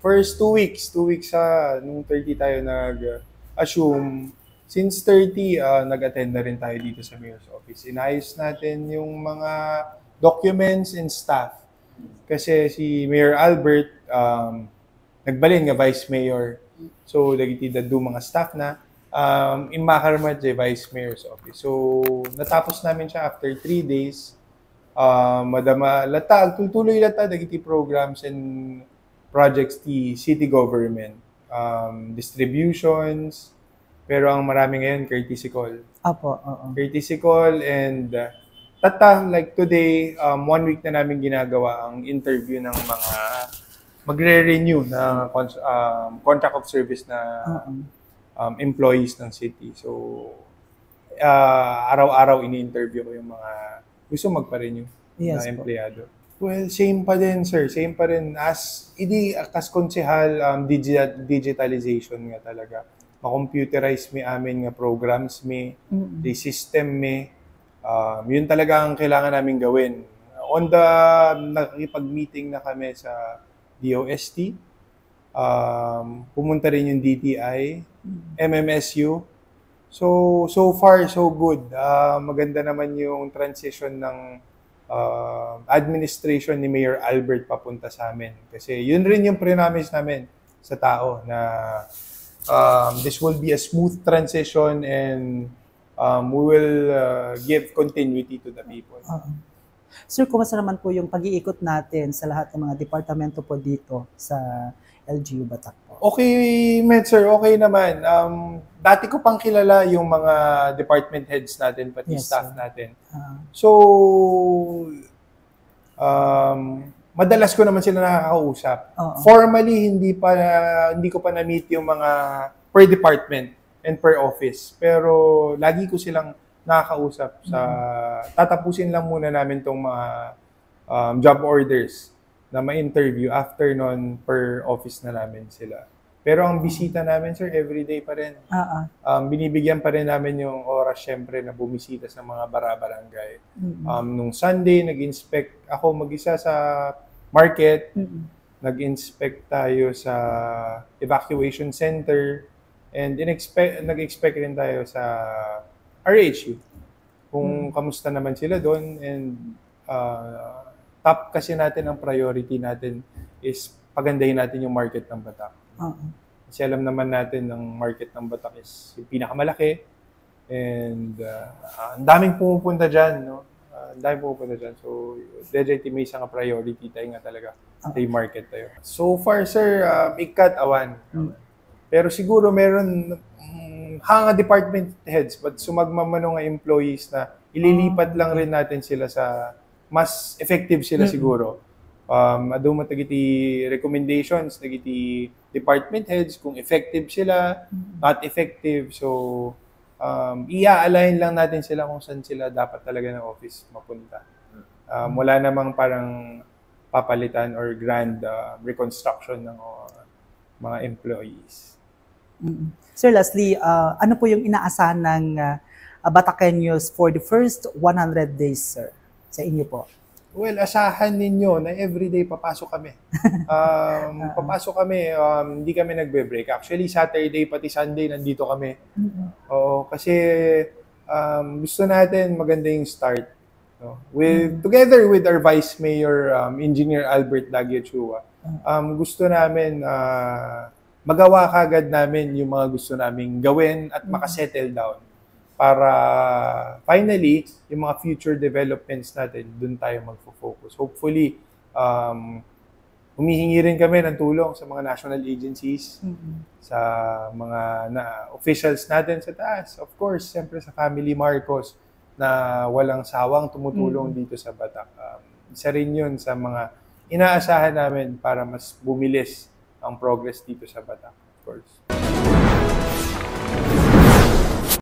First 2 weeks nung 30 tayo nag-assume. Since 30, nag-attend na rin tayo dito sa Mayor's Office. Inayos natin yung mga documents and staff. Kasi si Mayor Albert, nagbalin nga Vice Mayor. So, dagiti do mga staff na in Makarmat, Vice Mayor's Office. So, natapos namin siya after 3 days. Madama lata, tutuloy lata dagiti programs and projects ti city government. Distributions, pero ang marami ngayon, courtesy call. Apo, oo. Courtesy call and like today, 1 week na namin ginagawa ang interview ng mga magre-renew na contract of service na employees ng city. So, araw-araw ini-interview ko yung mga gusto magpa-renew na empleyado. Well, same pa din, sir. Same pa rin. As konsehal, digitalization nga talaga. Ma-computerize mi amin nga programs the system yun talaga ang kailangan namin gawin. Nakikipag-meeting na kami sa DOST. Pumunta rin yung DTI, MMSU. So far, so good. Maganda naman yung transition ng administration ni Mayor Albert papunta sa amin. Kasi yun rin yung pre-promise namin sa tao na this will be a smooth transition and we will give continuity to the people. Sir, kumusta naman po yung pag-iikot natin sa lahat ng mga departamento po dito sa LGU Batak po? Okay, sir. Okay naman. Dati ko pang kilala yung mga department heads natin, pati staff natin. So, madalas ko naman sila nakakausap. Formally, hindi ko pa na-meet yung mga per department and per office. Pero lagi ko silang nakakausap tatapusin lang muna namin tong mga job orders na ma-interview. After nun, per office na namin sila. Pero ang bisita namin, sir, everyday pa rin. Binibigyan pa rin namin yung oras, syempre, na bumisita sa mga bara-barangay. Nung Sunday, nag-inspect ako mag-isa sa market. Nag-inspect tayo sa evacuation center. And nag-expect rin tayo sa RHU. Kung kamusta naman sila doon. And top kasi natin, ang priority natin is pagandahin natin yung market ng Batak. Kasi alam naman natin ng market ng Batak is yung pinakamalaki. And ang daming pumupunta dyan, no? Ang daming pumupunta dyan. So, DJT may isang priority tayo nga talaga. Tayo market tayo. So far, sir, ikat awan. Pero siguro meron hanga department heads but sumagmamano nga employees na ililipat lang rin natin sila sa mas effective sila siguro. Ado matagiti recommendations nagiti department heads kung effective sila, not effective. So i-align lang natin sila kung saan sila dapat talaga ng office mapunta. Wala namang parang papalitan or grand reconstruction ng mga employees. Sir, lastly, ano po yung inaasahan ng Batakeños for the first 100 days, sir, sa inyo po? Well, asahan ninyo na everyday papasok kami. Papasok kami, hindi kami nagbe-break. Actually, Saturday pati Sunday nandito kami. Oo, kasi gusto natin maganda yung start. No? Together with our Vice Mayor, Engineer Albert Dagiachua, gusto namin magawa kagad namin yung mga gusto naming gawin at makasettle down para finally, yung mga future developments natin, dun tayo magfo-focus. Hopefully, humihingi rin kami ng tulong sa mga national agencies, sa mga officials natin sa taas. Of course, siyempre sa Family Marcos na walang sawang tumutulong dito sa Batak. Isa rin yun sa mga inaasahan namin para mas bumilis ang progress dito sa Batak, of course.